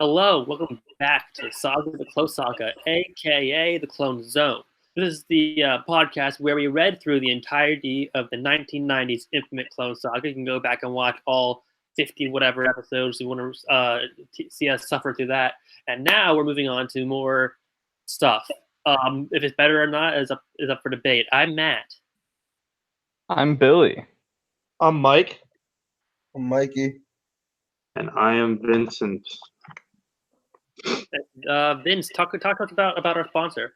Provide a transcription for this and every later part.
Hello, welcome back to Saga the Clone Saga, aka the Clone Zone. This is the podcast where we read through the entirety of the 1990s Infinite Clone Saga. You can go back and watch all 50 whatever episodes you want to see us suffer through that. And now we're moving on to more stuff. If it's better or not is up for debate. I'm Matt. I'm Billy. I'm Mike. I'm Mikey. And I am Vincent. Vince, talk about our sponsor.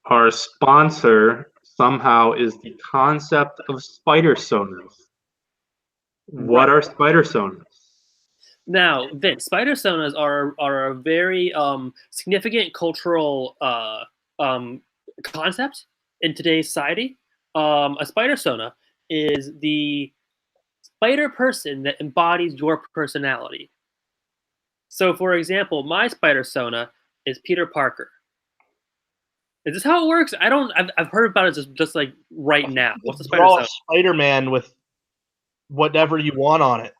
Our sponsor somehow is the concept of spider sonas. What are spider sonas? Now, Vince, spider sonas are a very significant cultural concept in today's society. A spider sona is the spider person that embodies your personality. So, for example, my spider sona is Peter Parker. Is this how it works? I've heard about it just like right now. What's the spider Draw sona? Spider-Man with whatever you want on it.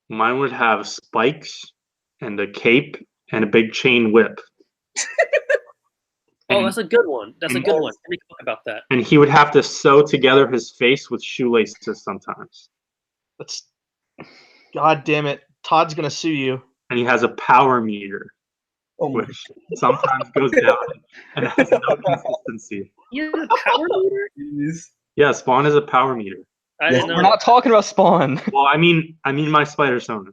Mine would have spikes and a cape and a big chain whip. Oh, that's a good one. That's a good one. Let me talk about that. And he would have to sew together his face with shoelaces sometimes. That's God damn it. Todd's gonna sue you. And he has a power meter, which sometimes goes down and has no consistency. You have a power meter? Yeah, Spawn is a power meter. I didn't know. We're not talking about Spawn. Well, I mean my spider sona.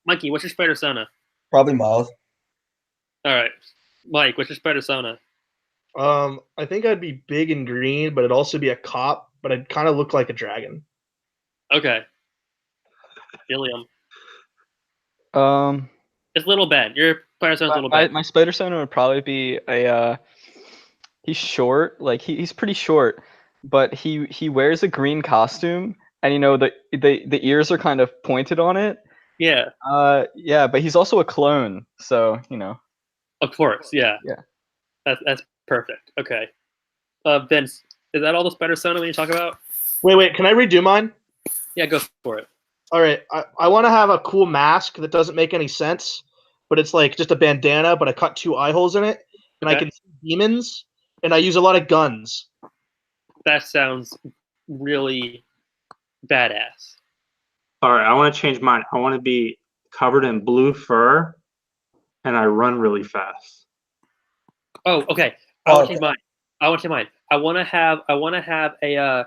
Mikey, what's your spider sona? Probably Miles. All right, Mike, what's your spider sona? I think I'd be big and green, but I'd also be a cop, but I'd kind of look like a dragon. Okay, Gilliam. It's Little Ben. Your spider sona's Little Ben. My spider sona would probably be a. He's short, like he's pretty short, but he wears a green costume, and the ears are kind of pointed on it. Yeah. Yeah, but he's also a clone, so Of course, yeah. Yeah. That's perfect. Okay. Vince, is that all the spider sona when you talk about? Wait, can I redo mine? Yeah, go for it. All right, I want to have a cool mask that doesn't make any sense, but it's like just a bandana, but I cut 2 eye holes in it, and I can see demons, and I use a lot of guns. That sounds really badass. All right, I want to change mine. I want to be covered in blue fur, and I run really fast. Oh, okay. I want to change mine. I want to have a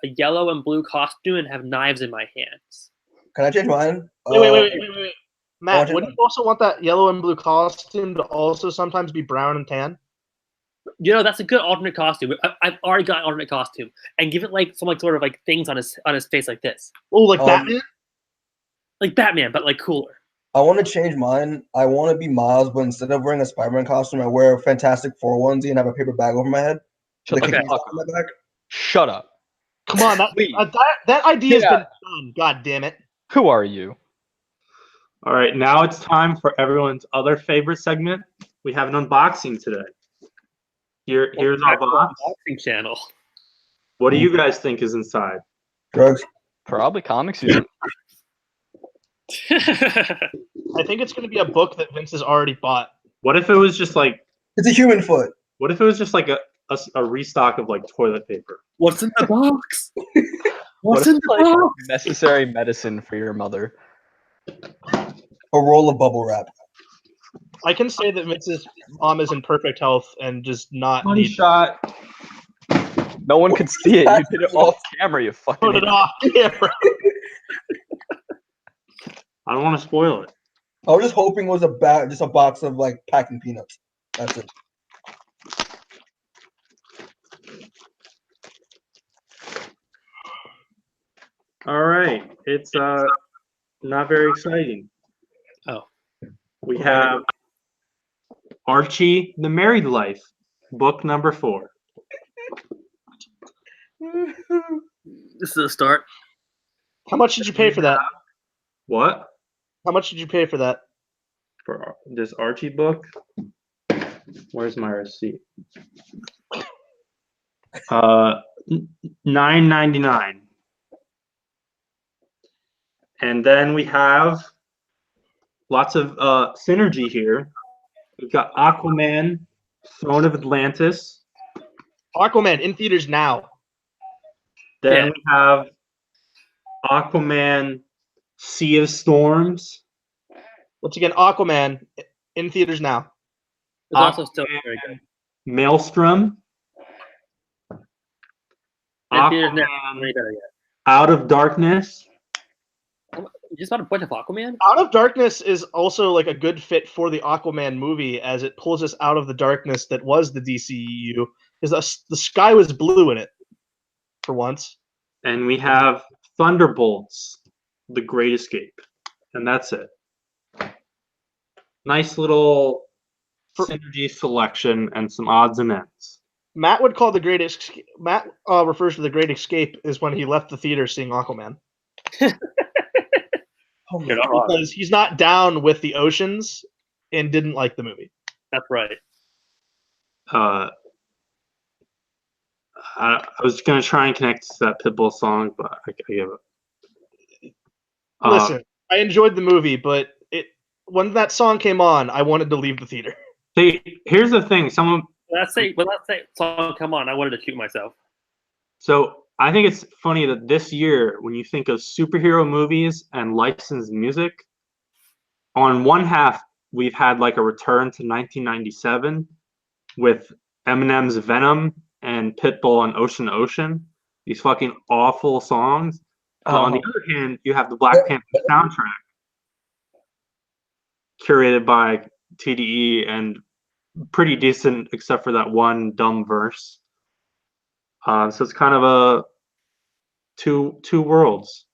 yellow and blue costume and have knives in my hands. Can I change mine? Wait. Matt, wouldn't you also want that yellow and blue costume to also sometimes be brown and tan? That's a good alternate costume. I've already got an alternate costume, and give it like some sort of like things on his face like this. Oh, like Batman? Like Batman, but like cooler. I want to change mine. I want to be Miles, but instead of wearing a Spider-Man costume, I wear a Fantastic Four onesie and have a paper bag over my head. Shut on up. my back. Shut up. Come on, that idea's been done. God damn it. Who are you? All right, now it's time for everyone's other favorite segment. We have an unboxing today. Here's our box. Unboxing channel. What do you guys think is inside? Drugs. Probably comics. You I think it's going to be a book that Vince has already bought. What if it was just like It's a human foot. What if it was just like a restock of like toilet paper? What's in the box? What's in the box? Necessary medicine for your mother. A roll of bubble wrap. I can say that Vince's mom is in perfect health and just not Money shot. No one could see it. You did it off camera, you fucking put it off camera. I don't want to spoil it. I was just hoping it was just a box of like packing peanuts. That's it. All right, it's not very exciting. Oh. We have Archie: The Married Life, book number 4. This is a start. How much did you pay for that? What? How much did you pay for that? For this Archie book? Where's my receipt? $9.99. And then we have lots of synergy here. We've got Aquaman, Throne of Atlantis. Aquaman in theaters now. Then Yeah. we have Aquaman, Sea of Storms. Once again, Aquaman in theaters now. It's also still Aquaman, very good. Maelstrom. And theaters never Aquaman, way better yet. Out of Darkness. You just found a bunch of Aquaman? Out of Darkness is also like a good fit for the Aquaman movie, as it pulls us out of the darkness that was the DCEU. Because the sky was blue in it, for once. And we have Thunderbolts, The Great Escape. And that's it. Nice little synergy selection and some odds and ends. Matt would call the Great Escape. Matt refers to the Great Escape as when he left the theater seeing Aquaman. Oh, You're not wrong. Because he's not down with the oceans and didn't like the movie. That's right. I was going to try and connect to that Pitbull song, but I gave up. Listen, I enjoyed the movie, but when that song came on, I wanted to leave the theater. Hey, here's the thing. Let's say song come on, I wanted to shoot myself. So I think it's funny that this year, when you think of superhero movies and licensed music, on one half, we've had like a return to 1997 with Eminem's Venom and Pitbull and Ocean to Ocean, these fucking awful songs. But on the other hand, you have the Black Panther soundtrack curated by TDE and pretty decent, except for that one dumb verse. So it's kind of a two worlds.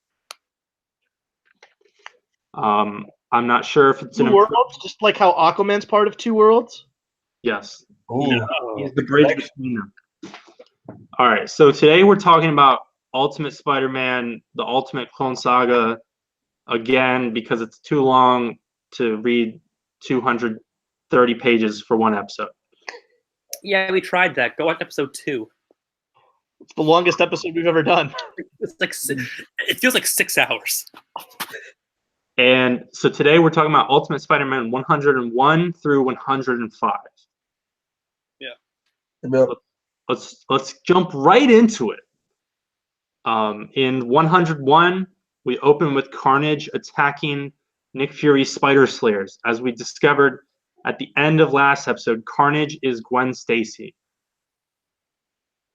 I'm not sure if it's Two worlds, just like how Aquaman's part of two worlds. Yes. Ooh. He's the bridge between them. All right, so today we're talking about Ultimate Spider-Man, the Ultimate Clone Saga, again, because it's too long to read 230 pages for one episode. Yeah, we tried that. Go watch episode 2. It's the longest episode we've ever done. It's like it feels like 6 hours. And so today we're talking about Ultimate Spider-Man 101 through 105. Yeah. Let's jump right into it. In 101, we open with Carnage attacking Nick Fury's Spider Slayers. As we discovered at the end of last episode, Carnage is Gwen Stacy.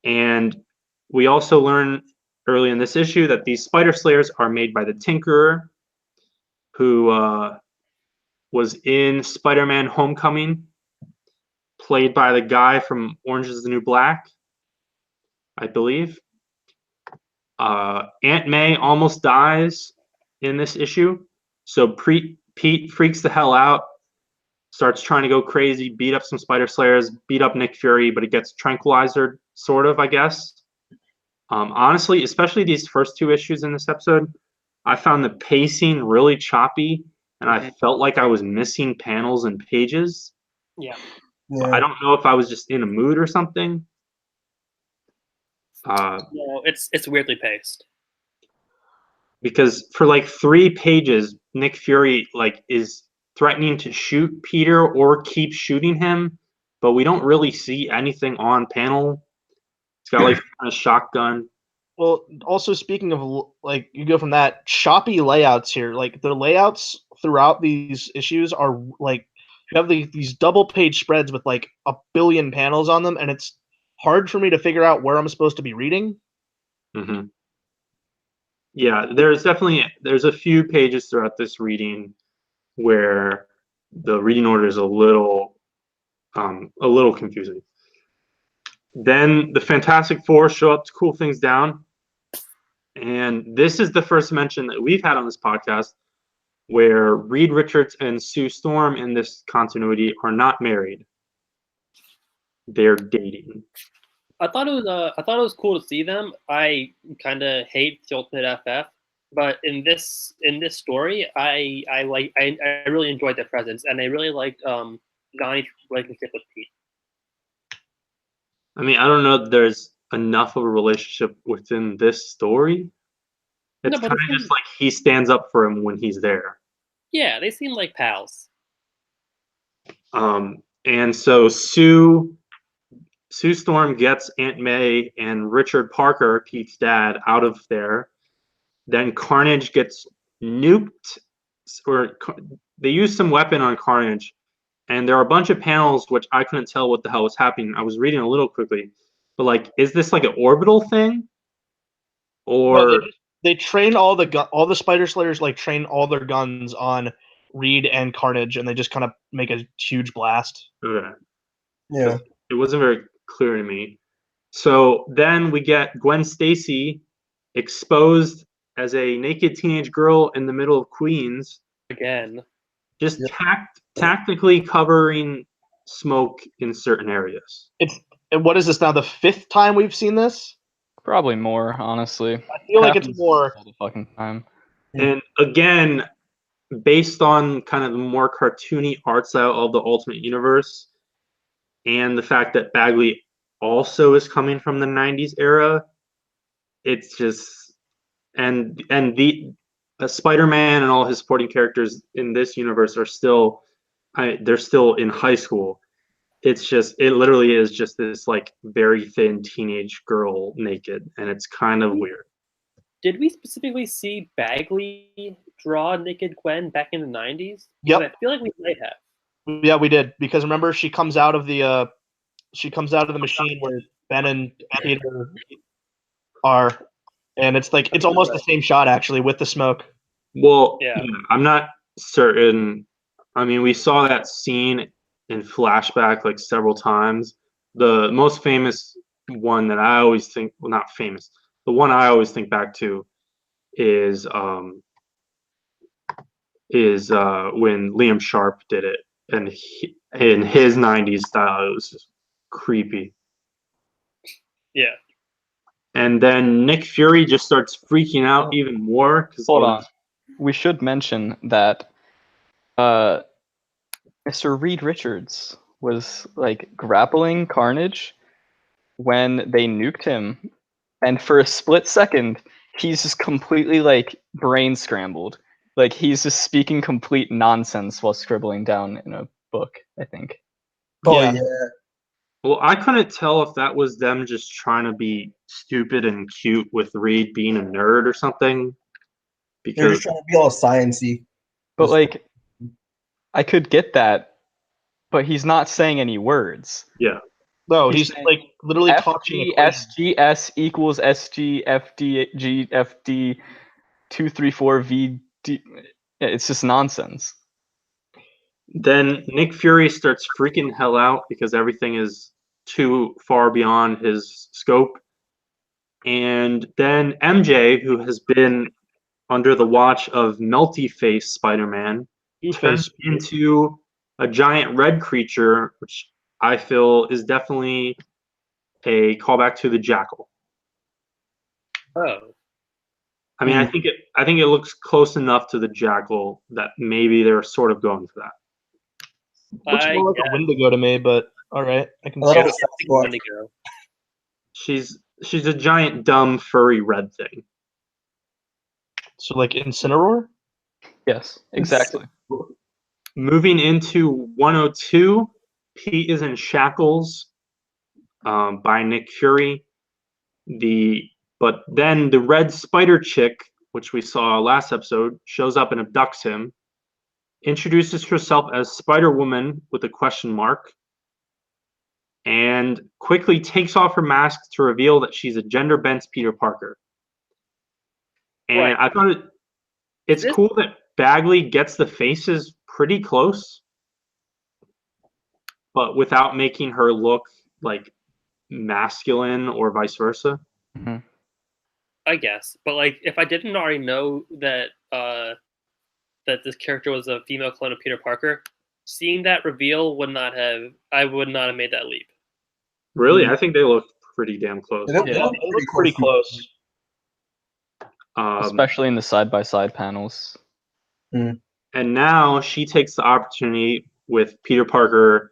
And we also learn early in this issue that these Spider Slayers are made by the Tinkerer, who was in Spider-Man Homecoming, played by the guy from Orange is the New Black, I believe. Aunt May almost dies in this issue, so Pete freaks the hell out, starts trying to go crazy, beat up some Spider Slayers, beat up Nick Fury, but it gets tranquilizer, sort of, I guess. Honestly, especially these first 2 issues in this episode, I found the pacing really choppy, and I felt like I was missing panels and pages. Yeah. I don't know if I was just in a mood or something. No, it's weirdly paced. Because for like 3 pages, Nick Fury like is threatening to shoot Peter or keep shooting him, but we don't really see anything on panel. It's got like a shotgun. Well, also speaking of, like, you go from that choppy layouts here, like the layouts throughout these issues are like, you have these double page spreads with like a billion panels on them, and it's hard for me to figure out where I'm supposed to be reading. Mm-hmm. Yeah, there's a few pages throughout this reading where the reading order is a little confusing. Then the Fantastic Four show up to cool things down. And this is the first mention that we've had on this podcast where Reed Richards and Sue Storm in this continuity are not married. They're dating. I thought it was cool to see them. I kind of hate Tilted FF, but in this story, I really enjoyed their presence, and I really liked Donnie's relationship with Pete. I mean, I don't know that there's enough of a relationship within this story. It's No, but kind they of seem, just like he stands up for him when he's there. yeah, they seem like pals. And so Sue Storm gets Aunt May and Richard Parker, Pete's dad, out of there. Then Carnage gets nuked, or they use some weapon on Carnage, and there are a bunch of panels which I couldn't tell what the hell was happening. I was reading a little quickly, but like, is this like an orbital thing, No, or they train all the Spider Slayers like train all their guns on Reed and Carnage, and they just kind of make a huge blast. okay. Yeah. It wasn't very clear to me. So then we get Gwen Stacy exposed as a naked teenage girl in the middle of Queens, Again. just Yep. tactically covering smoke in certain areas. And what is this now? The 5th time we've seen this? Probably more, honestly. I feel like it's Happens more. all the fucking time. And again, based on kind of the more cartoony art style of the Ultimate Universe, and the fact that Bagley also is coming from the 90s era, it's just and the Spider-Man and all his supporting characters in this universe are still they're still in high school. It's just it literally is just this like very thin teenage girl naked, and it's kind of weird. Did we specifically see Bagley draw Naked Gwen back in the 90s? Yep. I feel like we might have. Yeah, we did, because remember she comes out of the machine where Ben and Peter are, and it's like it's almost the same shot actually with the smoke. Well, Yeah. I'm not certain. I mean, we saw that scene in flashback like several times. The most famous one that I always think, well, not famous, the one I always think back to is when Liam Sharp did it, and in his '90s style, it was just creepy. Yeah. And then Nick Fury just starts freaking out even more because Hold on. We should mention that Mr. Reed Richards was like grappling Carnage when they nuked him, and for a split second, he's just completely like brain scrambled. Like he's just speaking complete nonsense while scribbling down in a book, I think. Oh Yeah. yeah. Well, I couldn't tell if that was them just trying to be stupid and cute with Reed being a nerd or something. They're Because just trying to be all sciencey. But like I could get that, but he's not saying any words. yeah, No, He's he's saying like literally talking. SGS equals FD 234 VD. Yeah, it's just nonsense. then Nick Fury starts freaking the hell out because everything is too far beyond his scope. And then MJ, who has been under the watch of Melty Face Spider-Man, turns into a giant red creature, which I feel is definitely a callback to the Jackal. Oh. I mean, I think it looks close enough to the Jackal that maybe they're sort of going for that. Looks more like a Wendigo to me, but all right, I can A see little it. Sasquatch. Wendigo. She's a giant, dumb, furry red thing. So like Incineroar. Yes, exactly. Moving into 102, Pete is in shackles by Nick Fury. But then the red spider chick, which we saw last episode, shows up and abducts him, introduces herself as Spider-Woman with a question mark, and quickly takes off her mask to reveal that she's a gender-bent Peter Parker. And Right. I thought it's cool that Bagley gets the faces pretty close, but without making her look like masculine or vice versa. Mm-hmm. I guess, but like, if I didn't already know that that this character was a female clone of Peter Parker, seeing that reveal I would not have made that leap. Really, I think they look pretty damn close. They look Pretty close. Especially in the side-by-side panels. And now she takes the opportunity with Peter Parker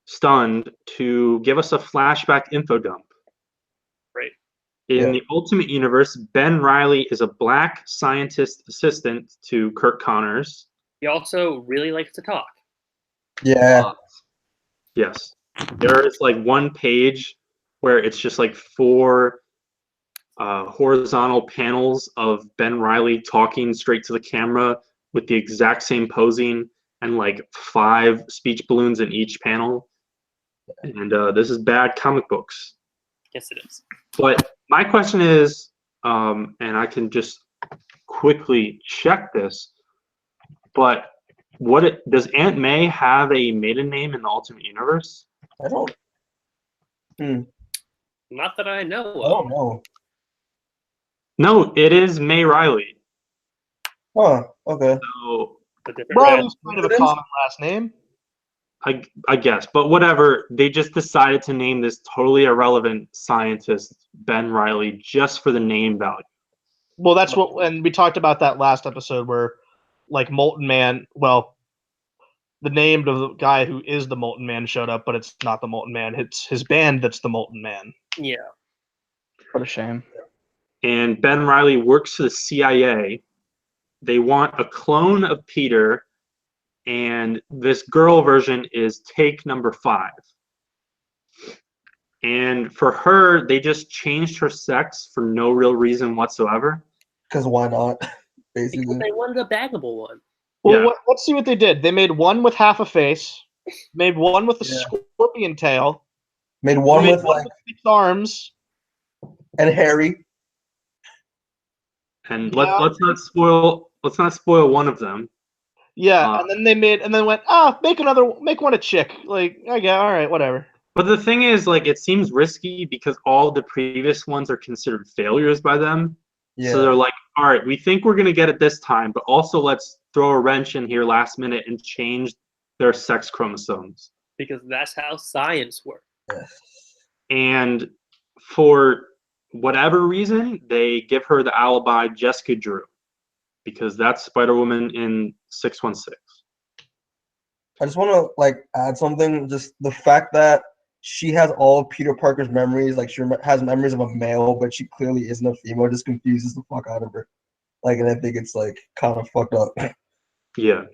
stunned to give us a flashback info dump. Right. In Yeah. the Ultimate Universe, Ben Reilly is a black scientist assistant to Kirk Connors. He also really likes to talk. Yeah. Yes. There is like one page where it's just like 4 horizontal panels of Ben Reilly talking straight to the camera with the exact same posing and like 5 speech balloons in each panel. And this is bad comic books. Yes, it is. But my question is, and I can just quickly check this, but does Aunt May have a maiden name in the Ultimate Universe? I don't. Not that I know I of. don't know. No, it is May Riley. Huh. Okay. So A different Well, red. it's kind of a common last name. I guess, but whatever. They just decided to name this totally irrelevant scientist Ben Riley just for the name value. Well, that's what, and we talked about that last episode where, like, Molten Man. Well, the name of the guy who is the Molten Man showed up, but it's not the Molten Man. It's his band that's the Molten Man. Yeah. What a shame. And Ben Riley works for the CIA. They want a clone of Peter, and this girl version is take number 5. And for her, they just changed her sex for no real reason whatsoever. Because why not? Because Basically. they wanted a baggable one. Well, Yeah. let's see what they did. They made one with half a face, made one with a Yeah. scorpion tail, Made one made with one like with 6 arms. and Harry. And Yeah. let's not spoil one of them. Yeah, and then they went, make one a chick. Like, okay, all right, whatever. But the thing is, like, it seems risky because all the previous ones are considered failures by them. Yeah. So they're like, all right, we think we're going to get it this time, but also let's throw a wrench in here last minute and change their sex chromosomes. Because that's how science works. Yes. And for whatever reason, they give her the alibi Jessica Drew because that's Spider-Woman in 616. I just want to like add something. Just the fact that she has all of Peter Parker's memories, like she has memories of a male, but she clearly isn't a female, just confuses the fuck out of her. Like, and I think it's like kind of fucked up. Yeah.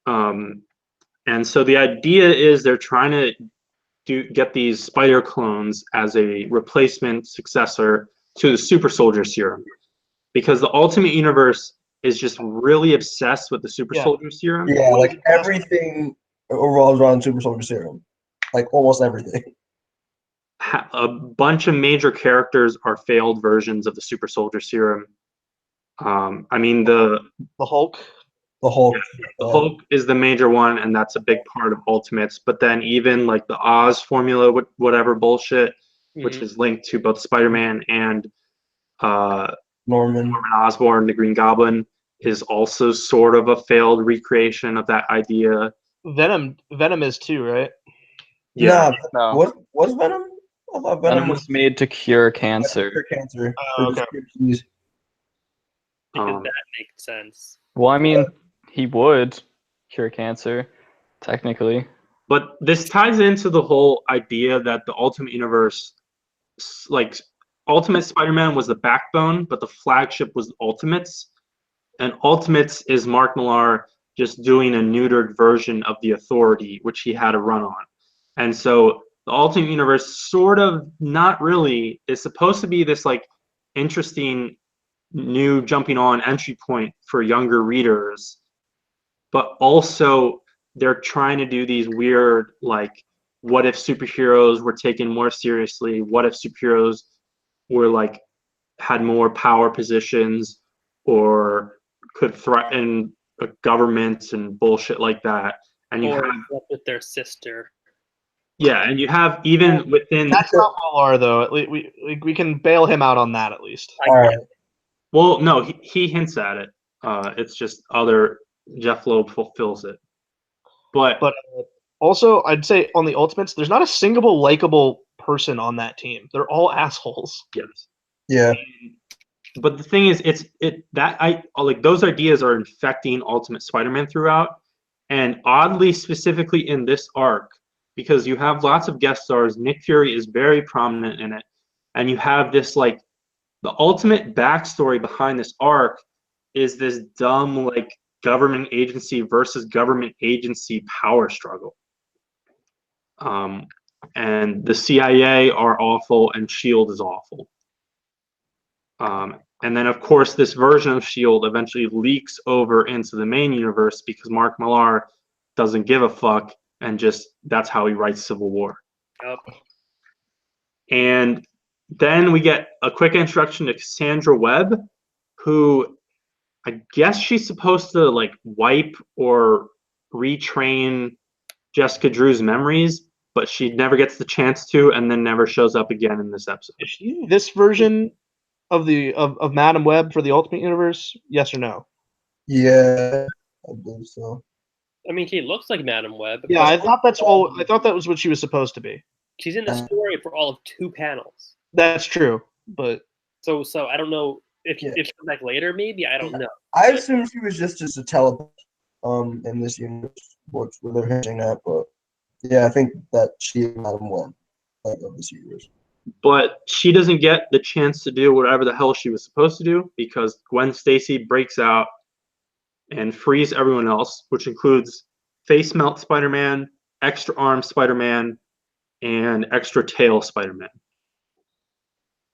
And so the idea is they're trying to get these spider clones as a replacement successor to the super soldier serum, because the Ultimate Universe is just really obsessed with the super soldier serum. Yeah, like everything revolves around Super Soldier Serum, like almost everything. A bunch of major characters are failed versions of the super soldier serum. I mean the Hulk. The Hulk. Hulk is the major one, and that's a big part of Ultimates. But then even like the Oz formula, whatever bullshit, which is linked to both Spider-Man and Norman Osborn, the Green Goblin, is also sort of a failed recreation of that idea. Venom is too, right? Yeah. Nah, No. what's Venom? I thought Venom was made to cure cancer. For cancer. Oh, okay. Because Um, that makes sense. Well, I mean, he would cure cancer, technically. But this ties into the whole idea that the Ultimate Universe, like Ultimate Spider-Man was the backbone, but the flagship was Ultimates. And Ultimates is Mark Millar just doing a neutered version of the Authority, which he had to run on. And so the Ultimate Universe sort of, not really, is supposed to be this like interesting new jumping on entry point for younger readers, but also they're trying to do these weird, like, what if superheroes were taken more seriously? What if superheroes were like had more power positions or could threaten governments and bullshit like that? And you Or have, slept with their sister. yeah, and you have even within. That's not Millar, though. At least we can bail him out on that at least. All right. Well, no, he hints at it. It's just other Jeff Loeb fulfills it. But Also, I'd say on the Ultimates, there's not a single likable person on that team. They're all assholes. yes. Yeah. But the thing is, like those ideas are infecting Ultimate Spider-Man throughout, and oddly, specifically in this arc, because you have lots of guest stars. Nick Fury is very prominent in it, and you have this like The ultimate backstory behind this arc is this dumb like government agency versus government agency power struggle. And the CIA are awful, and S.H.I.E.L.D. is awful. And then, of course, this version of S.H.I.E.L.D. eventually leaks over into the main universe because Mark Millar doesn't give a fuck, and just that's how he writes Civil War. Yep. And then we get a quick introduction to Cassandra Webb, who I guess she's supposed to like wipe or retrain Jessica Drew's memories, but she never gets the chance to, and then never shows up again in this episode. Is she this version of Madam Web for the Ultimate Universe? Yes or no? Yeah, I believe so. I mean, she looks like Madam Web. Yeah, I thought that's all. I thought that was what she was supposed to be. She's in the story for all of 2 panels. That's true, but So I don't know if Yeah. if she'll come back later. Maybe I don't know. I assume she was just a telepath in this universe, which they're hinting at, but yeah, I think that she is Madam Web of this universe. But she doesn't get the chance to do whatever the hell she was supposed to do because Gwen Stacy breaks out and frees everyone else, which includes face melt Spider-Man, extra arm Spider-Man, and extra tail Spider-Man.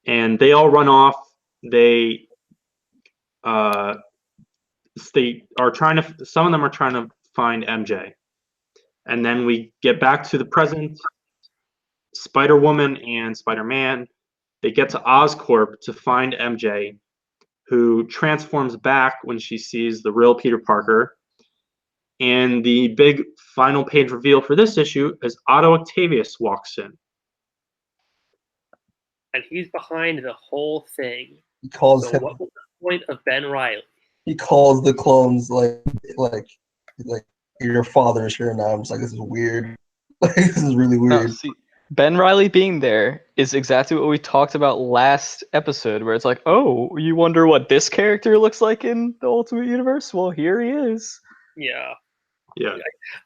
And they all run off. They are trying to. Some of them are trying to find MJ. And then we get back to the present. Spider-Woman and Spider-Man, they get to Oscorp to find MJ, who transforms back when she sees the real Peter Parker. And the big final page reveal for this issue is Otto Octavius walks in. And he's behind the whole thing. He calls So him. what was the point of Ben Reilly? He calls the clones like your father is here now. I'm just like, this is weird. Like, this is really No, weird. see, Ben Reilly being there is exactly what we talked about last episode, where it's like, oh, you wonder what this character looks like in the Ultimate Universe? Well, here he is. Yeah. Yeah.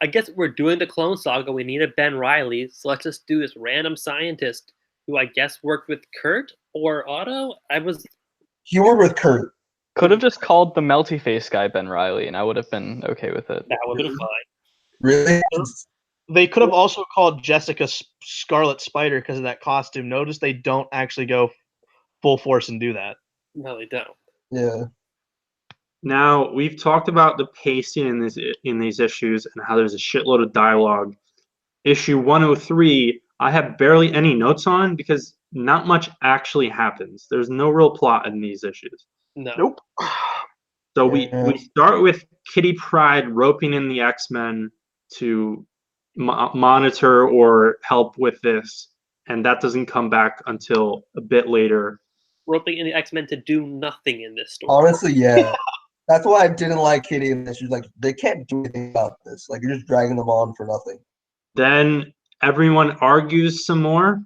I guess we're doing the Clone Saga. We need a Ben Reilly, so let's just do this random scientist who I guess worked with Kurt or Otto. He worked with Kurt. Could have just called the melty face guy Ben Reilly, and I would have been okay with it. That would have been fine. Really? they could have also called Jessica Scarlet Spider because of that costume. Notice they don't actually go full force and do that. No, they don't. Yeah. Now, we've talked about the pacing in these issues and how there's a shitload of dialogue. Issue 103, I have barely any notes on because not much actually happens. There's no real plot in these issues. No. Nope. So Yeah. we start with Kitty Pryde roping in the X-Men to monitor or help with this, and that doesn't come back until a bit later. Roping in the X-Men to do nothing in this story. Honestly, yeah. That's why I didn't like Kitty in this. She's like, they can't do anything about this. Like, you're just dragging them on for nothing. Then everyone argues some more,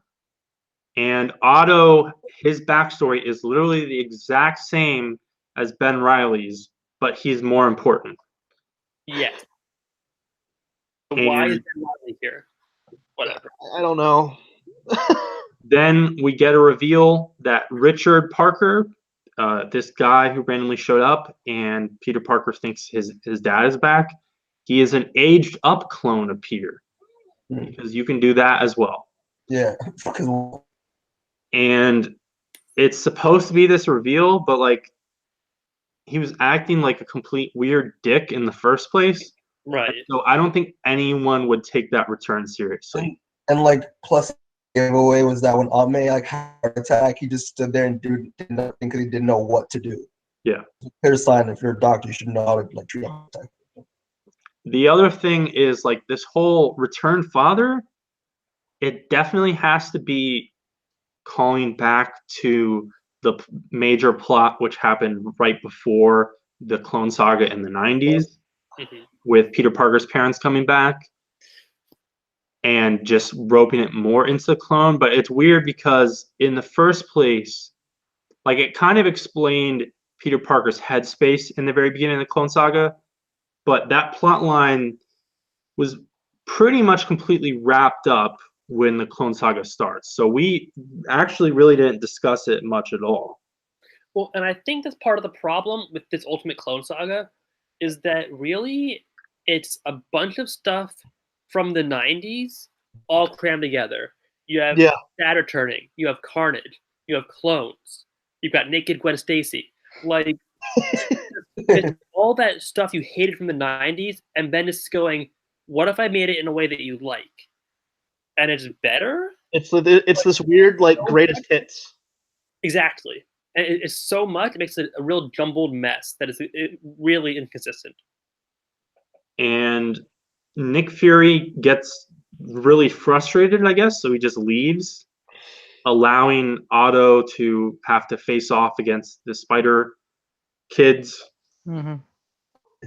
and Otto, his backstory is literally the exact same as Ben Reilly's, but he's more important. Yes. So why is And Ben Reilly here? Whatever. I don't know. then we get a reveal that Richard Parker, this guy who randomly showed up, and Peter Parker thinks his dad is back. He is an aged up clone of Peter, because you can do that as well. Yeah. And it's supposed to be this reveal, but like he was acting like a complete weird dick in the first place. Right. So I don't think anyone would take that return seriously. And like, plus giveaway was that when Aunt May like had a heart attack, he just stood there and did nothing because he didn't know what to do. Yeah. Clear sign, if you're a doctor, you should know how to like treat a heart attack. The other thing is like this whole return father, it definitely has to be calling back to the major plot which happened right before the Clone Saga in the 90s, with Peter Parker's parents coming back and just roping it more into the clone. But it's weird because in the first place, like it kind of explained Peter Parker's headspace in the very beginning of the Clone Saga, but that plot line was pretty much completely wrapped up when the Clone Saga starts. So we actually really didn't discuss it much at all. Well, and I think that's part of the problem with this Ultimate Clone Saga is that really it's a bunch of stuff from the 90s all crammed together. You have Yeah. Saturn turning, you have Carnage, you have clones, you've got naked Gwen Stacy. Like, it's all that stuff you hated from the 90s, and then it's going, what if I made it in a way that you like? And it's better? It's this weird like greatest hits. Exactly. And it's so much, it makes it a real jumbled mess that is really inconsistent. And Nick Fury gets really frustrated, I guess, so he just leaves, allowing Otto to have to face off against the Spider kids. Mm-hmm.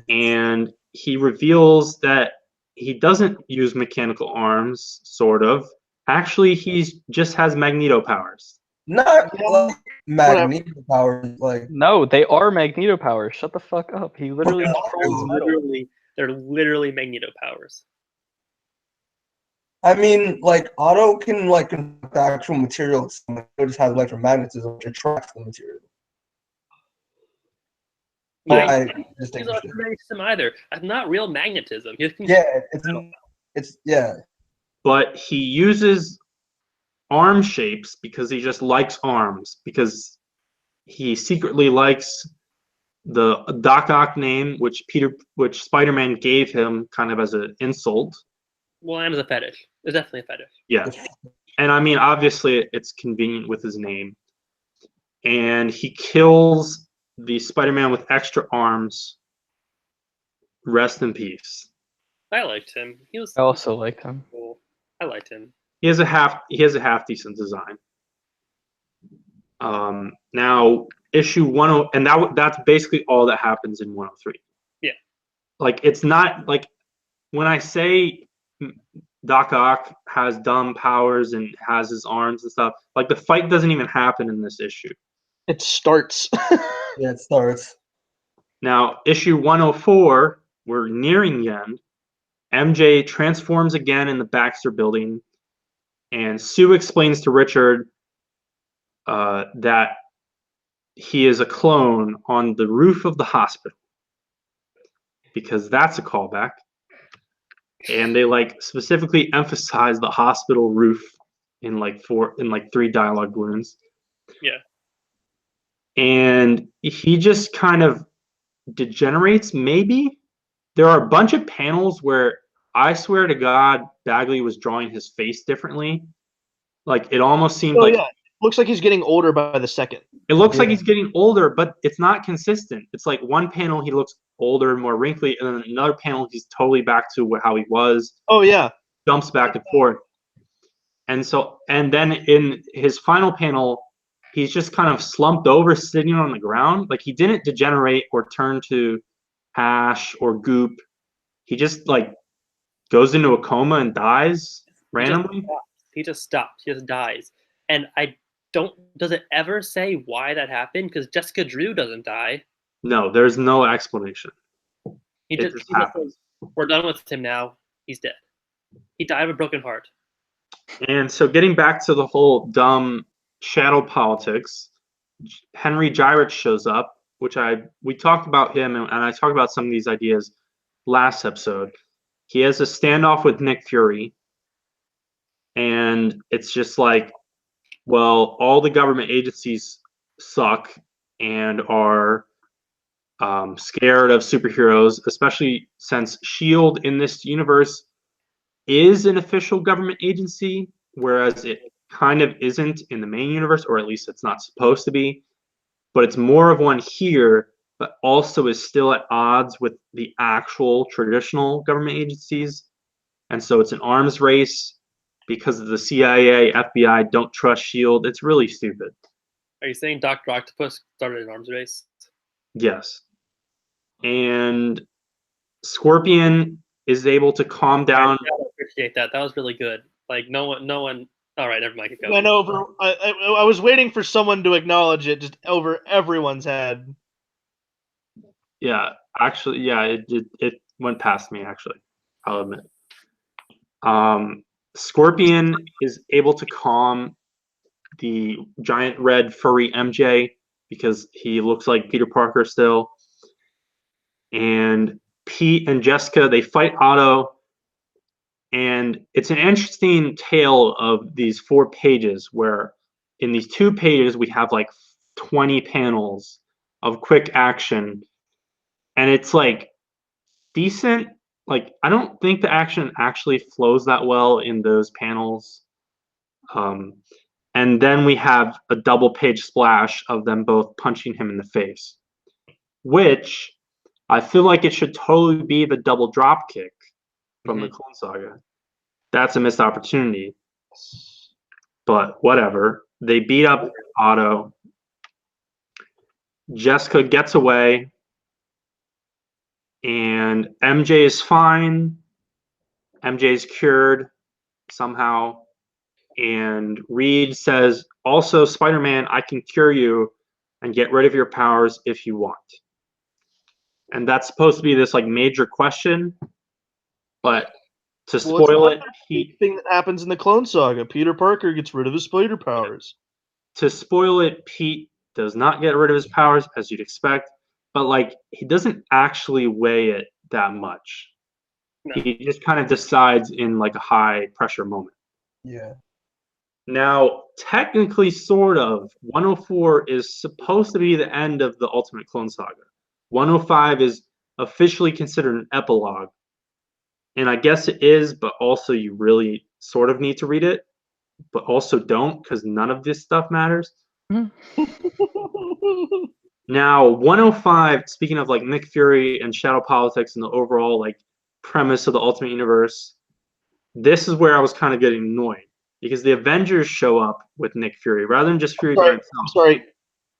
And he reveals that he doesn't use mechanical arms, sort of. Actually, he just has Magneto powers. Not Yeah, like Magneto powers, like No, they are Magneto powers. Shut the fuck up. He literally Okay. controls metal. They're literally Magneto powers. I mean, like Otto can like conduct the actual material. It just has electromagnetism, which attracts the material. Yeah, I he's distinguish not it. magnetism either. That's not real magnetism. Yeah, it's yeah. But he uses arm shapes because he just likes arms, because he secretly likes the Doc Ock name, which Spider-Man gave him kind of as an insult. Well, and as a fetish. It's definitely a fetish. Yeah. And I mean, obviously, it's convenient with his name. And he kills the Spider-Man with extra arms. Rest in peace. I liked him. He was I also liked him. cool. I liked him. He has a half decent design. Now issue 10, and that's basically all that happens in 103. Yeah. Like, it's not like when I say Doc Ock has dumb powers and has his arms and stuff, like the fight doesn't even happen in this issue. It starts. Yeah, it starts. Now, issue 104, we're nearing the end. MJ transforms again in the Baxter building, and Sue explains to Richard that he is a clone on the roof of the hospital, because that's a callback. And they like specifically emphasize the hospital roof in like 3 dialogue balloons. Yeah. And he just kind of degenerates, maybe. There are a bunch of panels where I swear to God, Bagley was drawing his face differently. Like, it almost seemed like Looks like he's getting older by the second. it looks like he's getting older, but it's not consistent. It's like one panel he looks older and more wrinkly, and then another panel he's totally back to how he was. Oh yeah. Jumps back and forth. And then in his final panel, he's just kind of slumped over, sitting on the ground. Like, he didn't degenerate or turn to hash or goop. He just like goes into a coma and dies randomly. He just stops. He just dies. And I don't. Does it ever say why that happened? Because Jessica Drew doesn't die. No, there's no explanation. He It just just says, happens. we're done with him now. He's dead. He died of a broken heart. And so, getting back to the whole dumb shadow politics, Henry Gyrich shows up, which we talked about him, and I talked about some of these ideas last episode. He has a standoff with Nick Fury, and it's just like, well, all the government agencies suck and are scared of superheroes, especially since S.H.I.E.L.D. in this universe is an official government agency, whereas it kind of isn't in the main universe, or at least it's not supposed to be. But it's more of one here, but also is still at odds with the actual traditional government agencies. And so it's an arms race because the CIA, FBI don't trust S.H.I.E.L.D. It's really stupid. Are you saying Dr. Octopus started an arms race? Yes. And Scorpion is able to calm down. I appreciate that. That was really good. Like, no one. All right, never mind. Keep going. Went over. I was waiting for someone to acknowledge it, just over everyone's head. Yeah, actually, yeah, it went past me, actually. I'll admit. Scorpion is able to calm the giant red furry MJ, because he looks like Peter Parker still. And Pete and Jessica, they fight Otto. And it's an interesting tale of these 4 pages where in these 2 pages we have like 20 panels of quick action. And it's like decent. Like, I don't think the action actually flows that well in those panels. And then we have a double page splash of them both punching him in the face, which I feel like it should totally be the double drop kick from the Clone Saga. That's a missed opportunity. But whatever. They beat up Otto. Jessica gets away. And MJ is fine. MJ is cured somehow. And Reed says, also, Spider-Man, I can cure you and get rid of your powers if you want. And that's supposed to be this like major question, but to spoil it, thing that happens in the Clone Saga, Peter Parker gets rid of his spider powers. To spoil it, Pete does not get rid of his powers as you'd expect, but like he doesn't actually weigh it that much. No. He just kind of decides in like a high pressure moment. Yeah. Now, technically, sort of, 104 is supposed to be the end of the Ultimate Clone Saga. 105 is officially considered an epilogue. And I guess it is, but also you really sort of need to read it, but also don't, because none of this stuff matters. Now, 105, speaking of like Nick Fury and shadow politics and the overall like premise of the Ultimate Universe, this is where I was kind of getting annoyed. Because the Avengers show up with Nick Fury rather than just Fury by himself. I'm sorry.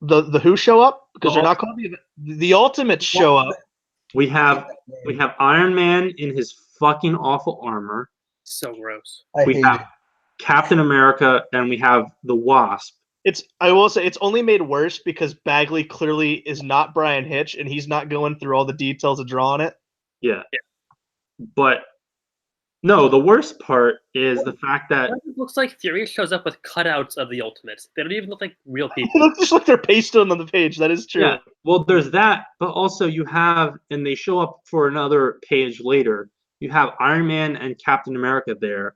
The Who show up? Because they're not called the Ultimates show up. We have Iron Man in his fucking awful armor. So gross. We have Captain America and we have the Wasp. I will say it's only made worse because Bagley clearly is not Brian Hitch and he's not going through all the details of drawing it. Yeah. But no, the worst part is the fact that it looks like Fury shows up with cutouts of the Ultimates. They don't even look like real people. It looks just like they're pasted on the page. That is true. Yeah. Well, there's that, but also you have, and they show up for another page later. You have Iron Man and Captain America there,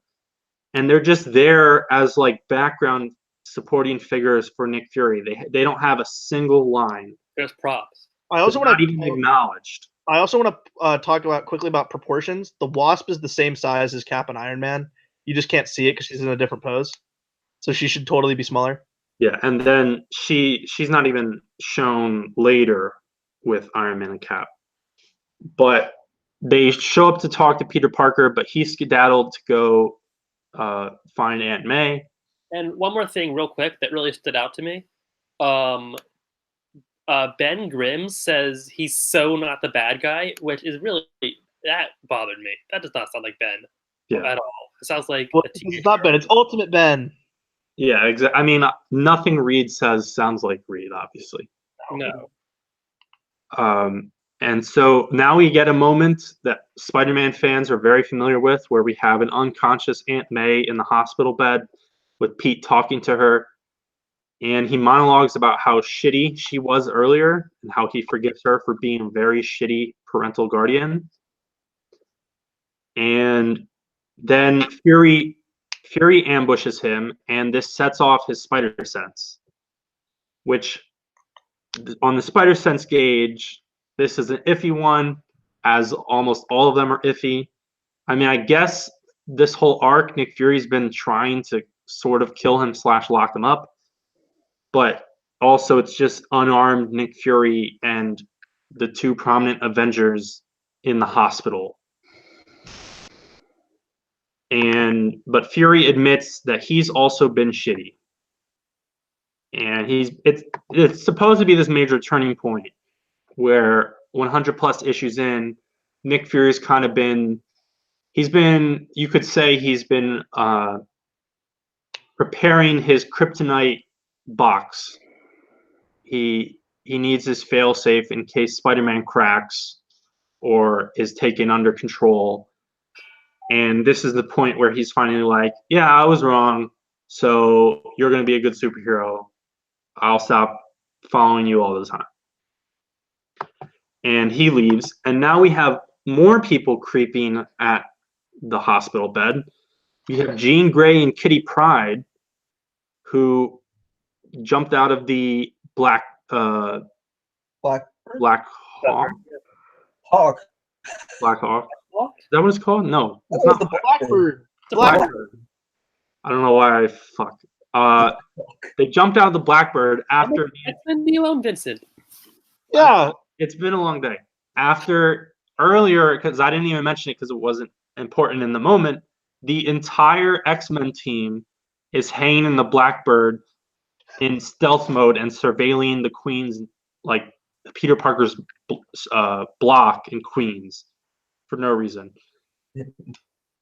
and they're just there as like background supporting figures for Nick Fury. They don't have a single line. There's props. I also want to even acknowledged. I also want to talk quickly about proportions. The Wasp is the same size as Cap and Iron Man. You just can't see it because she's in a different pose. So she should totally be smaller. Yeah, and then she's not even shown later with Iron Man and Cap. But they show up to talk to Peter Parker, but he's skedaddled to go find Aunt May. And one more thing real quick that really stood out to me. Ben Grimm says he's so not the bad guy, which is really, that bothered me. That does not sound like Ben at all. It sounds like it's not Ben. It's Ultimate Ben. Yeah, exactly. I mean, nothing Reed says sounds like Reed, obviously. No. And so now we get a moment that Spider-Man fans are very familiar with, where we have an unconscious Aunt May in the hospital bed with Pete talking to her. And he monologues about how shitty she was earlier and how he forgives her for being a very shitty parental guardian. And then Fury ambushes him, and this sets off his spider sense, which on the spider sense gauge, this is an iffy one, as almost all of them are iffy. I mean, I guess this whole arc, Nick Fury's been trying to sort of kill him / lock him up. But also it's just unarmed Nick Fury and the 2 prominent Avengers in the hospital. But Fury admits that he's also been shitty. And it's supposed to be this major turning point where 100 plus issues in, Nick Fury's kind of been, you could say he's been preparing his kryptonite box. He needs his failsafe in case Spider-Man cracks or is taken under control. And this is the point where he's finally like, yeah, I was wrong. So you're going to be a good superhero. I'll stop following you all the time. And he leaves, and now we have more people creeping at the hospital bed. We have Jean Grey and Kitty Pryde, who jumped out of the Black Black Hawk. Hawk. Black Hawk. What? Is that what it's called? No, That it's was not. the Blackbird. It's a Blackbird. I don't know why I fuck. They jumped out of the Blackbird after X-Men do you own, Vincent? Yeah. it's been a long day. After earlier, because I didn't even mention it because it wasn't important in the moment, the entire X-Men team is hanging in the Blackbird in stealth mode and surveilling the Queen's, like Peter Parker's block in Queens for no reason.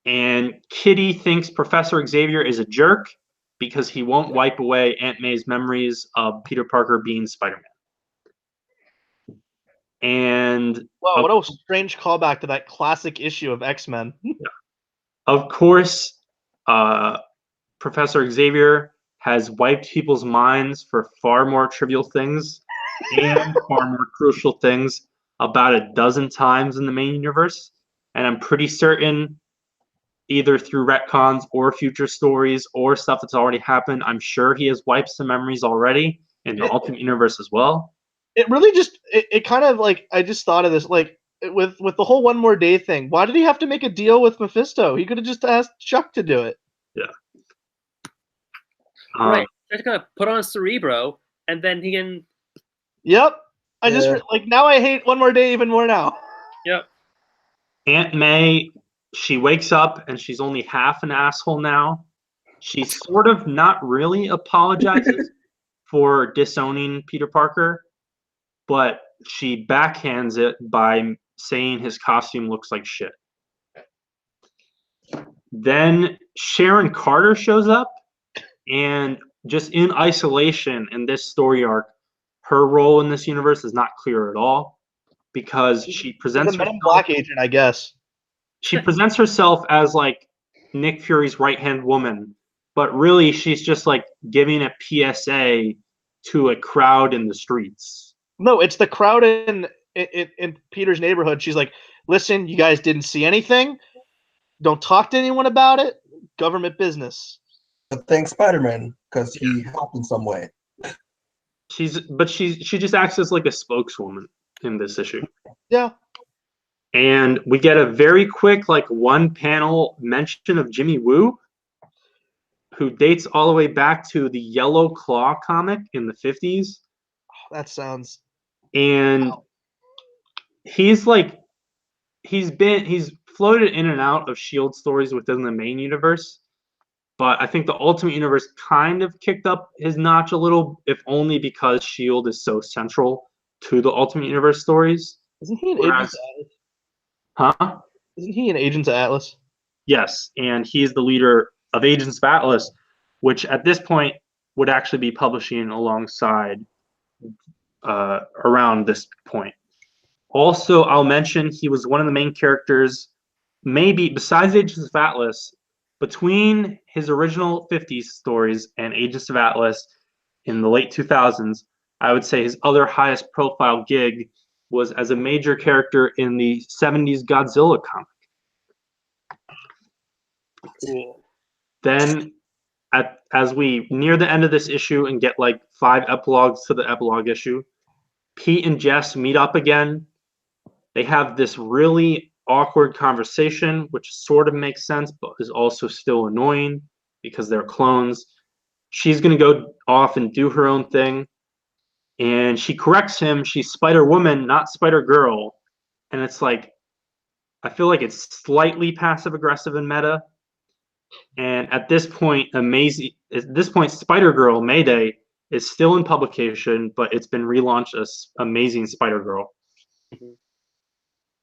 And Kitty thinks Professor Xavier is a jerk because he won't wipe away Aunt May's memories of Peter Parker being Spider-Man. And Wow, what a strange callback to that classic issue of X-Men. of course, Professor Xavier has wiped people's minds for far more trivial things and far more crucial things about a dozen times in the main universe. And I'm pretty certain, either through retcons or future stories or stuff that's already happened, I'm sure he has wiped some memories already in the Ultimate Universe as well. It really just it kind of like, I just thought of this, like with the whole One More Day thing. Why did he have to make a deal with Mephisto? He could have just asked Chuck to do it. Yeah. Right. They're gonna put on Cerebro, and then he can. Yep. I just Yeah. like, now I hate One More Day even more now. Yep. Aunt May, she wakes up and she's only half an asshole now. She sort of not really apologizes for disowning Peter Parker, but she backhands it by saying his costume looks like shit. Then Sharon Carter shows up, and just in isolation in this story arc, her role in this universe is not clear at all because she presents She's a Men in Black agent, I guess. she presents herself as like Nick Fury's right-hand woman, but really she's just like giving a PSA to a crowd in the streets. No, it's the crowd in Peter's neighborhood. She's like, listen, you guys didn't see anything. Don't talk to anyone about it. Government business. But thanks Spider-Man, because he helped in some way. She just acts as like a spokeswoman in this issue. Yeah. And we get a very quick, like, one panel mention of Jimmy Woo, who dates all the way back to the Yellow Claw comic in the 50s. That sounds. And he's like, he's floated in and out of S.H.I.E.L.D. stories within the main universe. But I think the Ultimate Universe kind of kicked up his notch a little, if only because S.H.I.E.L.D. is so central to the Ultimate Universe stories. Isn't he an Whereas- Agents of Atlas? Huh? Isn't he an Agents of Atlas? Yes, and he's the leader of Agents of Atlas, which at this point would actually be publishing alongside around this point. Also, I'll mention he was one of the main characters, maybe besides Agents of Atlas, between his original 50s stories and Agents of Atlas in the late 2000s. I would say his other highest profile gig was as a major character in the 70s Godzilla comic. Cool. Then, as we near the end of this issue and get like 5 epilogues to the epilogue issue, Pete and Jess meet up again. They have this really awkward conversation, which sort of makes sense, but is also still annoying because they're clones. She's going to go off and do her own thing. And she corrects him. She's Spider-Woman, not Spider-Girl. And it's like, I feel like it's slightly passive-aggressive and meta. And at this point, Spider-Girl Mayday is still in publication, but it's been relaunched as Amazing Spider-Girl. Mhm.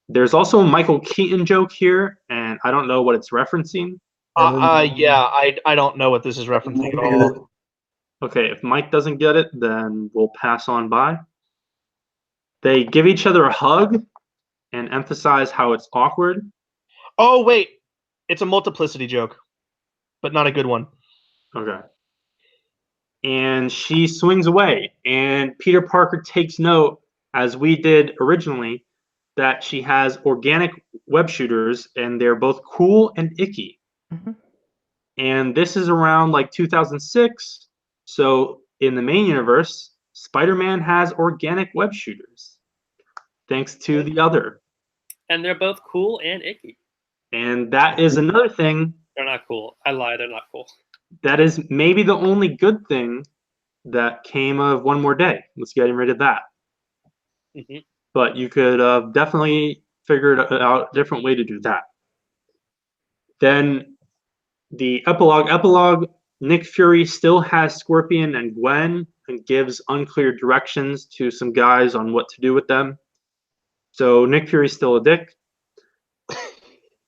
There's also a Michael Keaton joke here, and I don't know what it's referencing. Yeah, I don't know what this is referencing at all. Okay, if Mike doesn't get it, then we'll pass on by. They give each other a hug and emphasize how it's awkward. Oh wait, it's a multiplicity joke, but not a good one. Okay. and she swings away. And Peter Parker takes note, as we did originally, that she has organic web shooters, and they're both cool and icky. Mhm. And this is around like 2006. So in the main universe, Spider-Man has organic web shooters, thanks to the other. And they're both cool and icky. And that is another thing. They're not cool. I lie. They're not cool. That is maybe the only good thing that came of One More Day. Let's get rid of that. Hmm. But you could definitely figure out a different way to do that. Then the epilogue, Nick Fury still has Scorpion and Gwen and gives unclear directions to some guys on what to do with them. So Nick Fury's still a dick.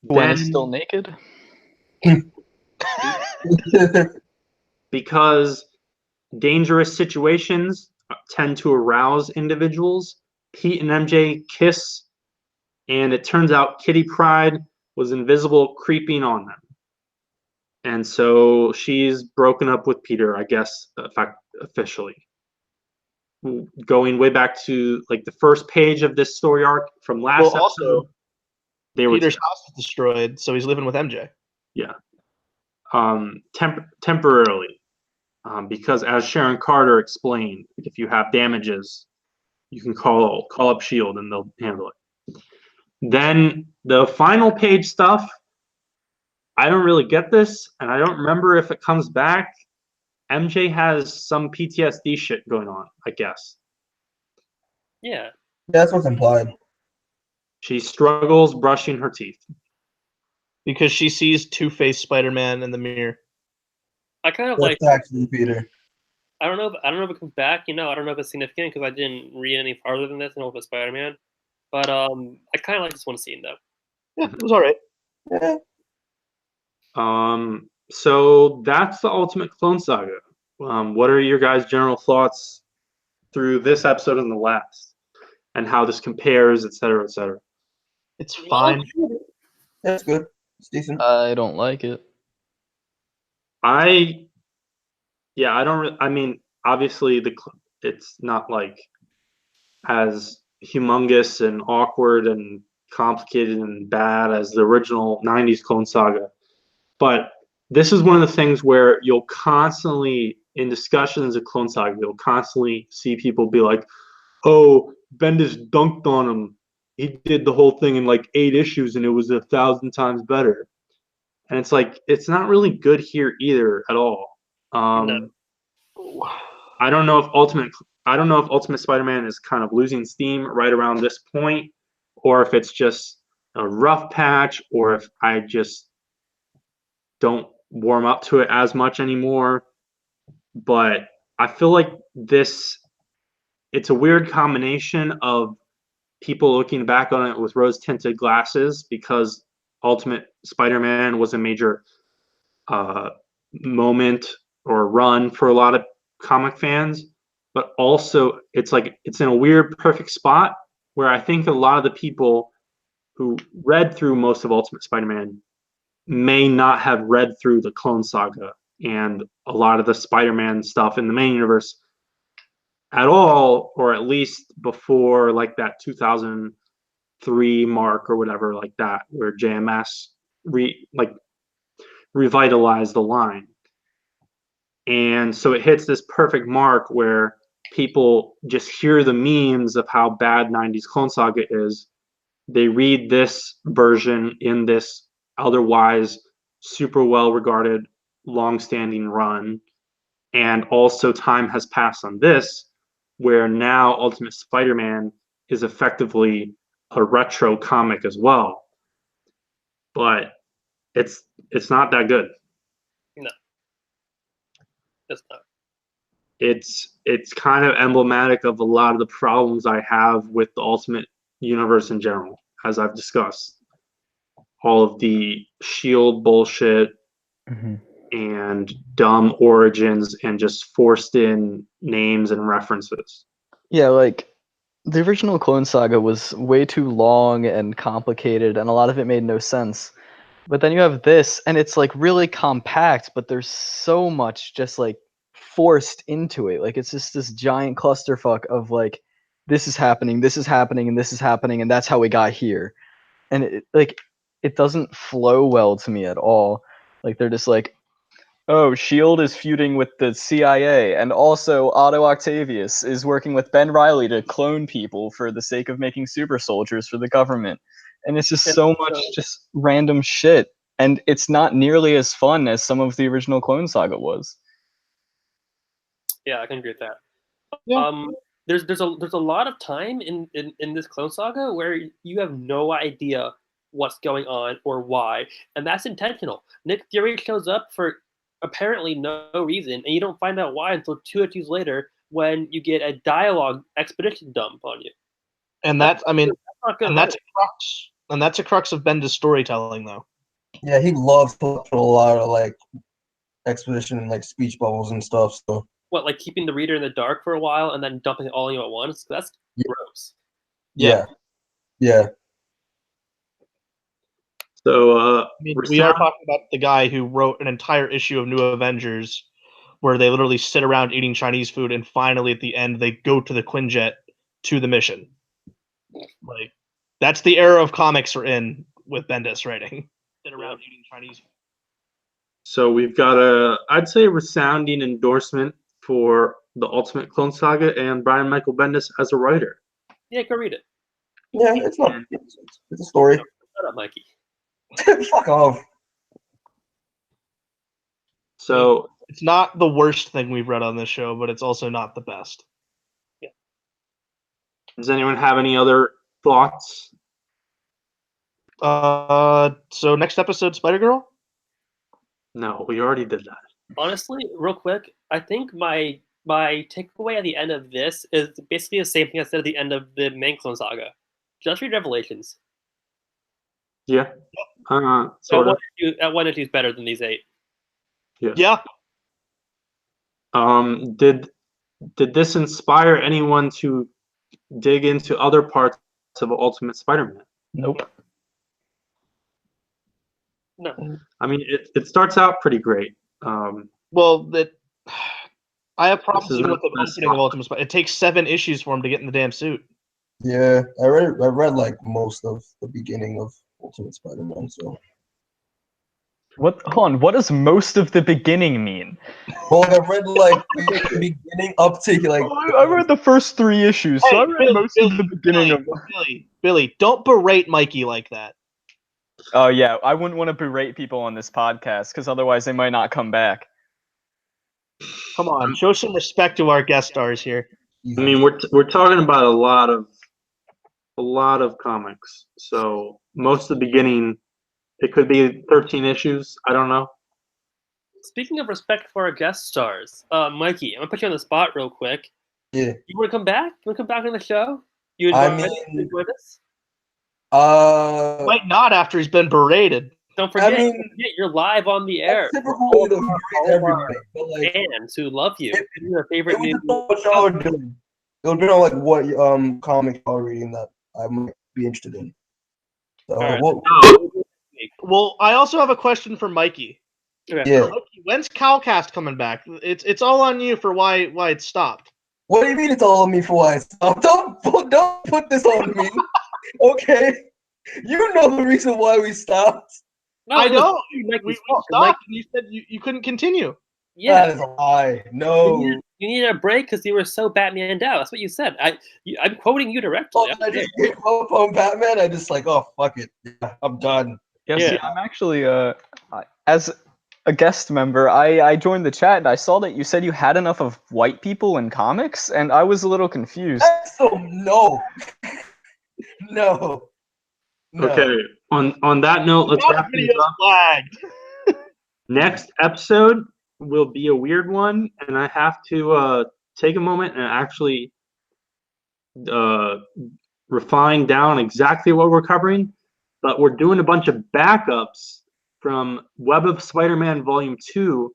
Gwen is still naked. Because dangerous situations tend to arouse individuals, Pete and MJ kiss, and it turns out Kitty Pryde was invisible, creeping on them. And so she's broken up with Peter, I guess, officially. Going way back to like the first page of this story arc from last Well, episode, also, they were Peter's house is destroyed, so he's living with MJ. yeah, temporarily, because as Sharon Carter explained, if you have damages, you can call up S.H.I.E.L.D. and they'll handle it. Then the final page stuff, I don't really get this, and I don't remember if it comes back. MJ has some PTSD shit going on, I guess. Yeah. That's what's implied. She struggles brushing her teeth. Because she sees Two-Face Spider-Man in the mirror. I kind of That's like. actually Peter. I don't know. I don't know if it comes back. I don't know if it's significant because I didn't read any farther than this. I know if it's Spider-Man, but I kind of like this one scene though. Yeah, it was all right. Yeah. So that's the Ultimate Clone Saga. What are your guys' general thoughts through this episode and the last, and how this compares, et cetera, et cetera? It's fine. That's good. It's decent. I don't like it. I don't. I mean, obviously, it's not like as humongous and awkward and complicated and bad as the original '90s Clone Saga, but this is one of the things where you'll constantly, in discussions of Clone Saga, you'll constantly see people be like, "Oh, Bendis dunked on him. He did the whole thing in like 8 issues, and it was 1,000 times better." And it's like it's not really good here either at all. No. I don't know if Ultimate Spider-Man is kind of losing steam right around this point, or if it's just a rough patch, or if I just don't warm up to it as much anymore. But I feel like it's a weird combination of people looking back on it with rose-tinted glasses because Ultimate Spider-Man was a major moment or run for a lot of comic fans, but also it's in a weird perfect spot where I think a lot of the people who read through most of Ultimate Spider-Man may not have read through the Clone Saga and a lot of the Spider-Man stuff in the main universe at all, or at least before like that 2003 mark or whatever like that, where JMS revitalized the line. And so it hits this perfect mark where people just hear the memes of how bad 90s Clone Saga is. They read this version in this otherwise super well regarded, long standing run. And also, time has passed on this, where now Ultimate Spider Man is effectively a retro comic as well. But it's not that good. No. That's not. It's kind of emblematic of a lot of the problems I have with the Ultimate Universe in general, as I've discussed. All of the S.H.I.E.L.D. bullshit and dumb origins and just forced in names and references. Yeah, like the original Clone Saga was way too long and complicated, and a lot of it made no sense. But then you have this, and it's like really compact, but there's so much just like forced into it. Like it's just this giant clusterfuck of like, this is happening, and this is happening, and that's how we got here. And it doesn't flow well to me at all. Like they're just like, oh, S.H.I.E.L.D. is feuding with the CIA, and also Otto Octavius is working with Ben Reilly to clone people for the sake of making super soldiers for the government. And it's just so much just random shit. And it's not nearly as fun as some of the original Clone Saga was. Yeah, I can agree with that. Yeah. There's a lot of time in this Clone Saga where you have no idea what's going on or why, and that's intentional. Nick Fury shows up for apparently no reason, and you don't find out why until 2 issues later when you get a dialogue expedition dump on you. And that's I mean, That's not good and that's writing. a crux. And that's a crux of Bendis' storytelling, though. Yeah, he loves to put a lot of like exposition and like speech bubbles and stuff. So What, like keeping the reader in the dark for a while and then dumping it all on you at once? That's Yeah. gross. yeah, yeah. So, I mean, we are talking about the guy who wrote an entire issue of New Avengers where they literally sit around eating Chinese food, and finally at the end they go to the Quinjet to the mission. Like, that's the era of comics we're in with Bendis writing. Sit around eating Chinese food. So we've got I'd say, resounding endorsement for the Ultimate Clone Saga and Brian Michael Bendis as a writer. Yeah, go read it. Yeah, it's not. It's a story. Shut up, Mikey. Fuck off. So It's not the worst thing we've read on this show, but it's also not the best. does anyone have any other thoughts? So next episode, Spider Girl. No, we already did that. Honestly, real quick, I think my takeaway at the end of this is basically the same thing I said at the end of the main Clone Saga. Just read Revelations. Yeah. At Sort of. one issue is better than these 8. Yes. Yeah. Did this inspire anyone to dig into other parts of Ultimate Spider-Man? Nope. No. I mean, it starts out pretty great. Well, that I have This problems is with not the gonna opening of stop. Ultimate Spider. It takes 7 issues for him to get in the damn suit. Yeah, I read like most of the beginning of Ultimate Spider-Man. So, What? Hold on. What does most of the beginning mean? well, I read like the beginning up to like. I read the first 3 issues, so I read most of the beginning of. Billy, don't berate Mikey like that. Oh yeah, I wouldn't want to berate people on this podcast because otherwise they might not come back. Come on, show some respect to our guest stars here. I mean, we're talking about a lot of comics. So most of the beginning, it could be 13 issues. I don't know. Speaking of respect for our guest stars, Mikey, I'm gonna put you on the spot real quick. Yeah. You want to come back? You want to come back on the show? You I enjoy this? Might not after he's been berated. Don't forget, I mean, you're live on the air. that's typical of everybody. But like, Fans who love you. It- You're your favorite it would new. depend on what y'all are doing. It would depend on like what comics y'all are reading that I might be interested in. So, Alright. Well, I also have a question for Mikey. Okay. yeah. Mikey, when's Cowcast coming back? It's all on you for why it stopped. What do you mean it's all on me for why I stopped? Don't put this on me. Okay. You know the reason why we stopped. No, I it was know. Mikey's We fault. stopped, and you said you couldn't continue. That Yeah, is a lie. No. you needed a break because you were so Batmaned out. That's what you said. I'm quoting you directly. I just gave up on Batman. I just like, oh fuck it. Yeah, I'm done. Yeah, Yeah. see, I'm actually as a guest member, I joined the chat and I saw that you said you had enough of white people in comics, and I was a little confused. So no. No. No. Okay. On that note, let's wrap things Video's up. flagged. Next episode will be a weird one, and I have to take a moment and actually refine down exactly what we're covering. But we're doing a bunch of backups from Web of Spider-Man Volume 2,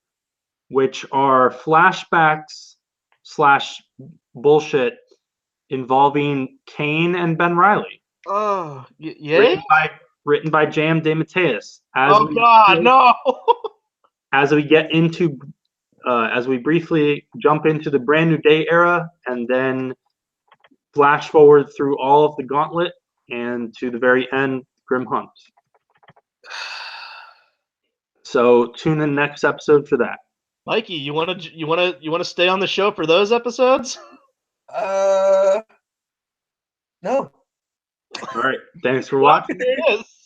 which are flashbacks / bullshit involving Kane and Ben Reilly. Oh, yay! Written by J.M. DeMatteis. Oh God, no! As we get into as we briefly jump into the Brand New Day era and then flash forward through all of the Gauntlet and to the very end, Grim Hunt. So tune in next episode for that. Mikey, you wanna stay on the show for those episodes? No. All right. Thanks for watching. There it is.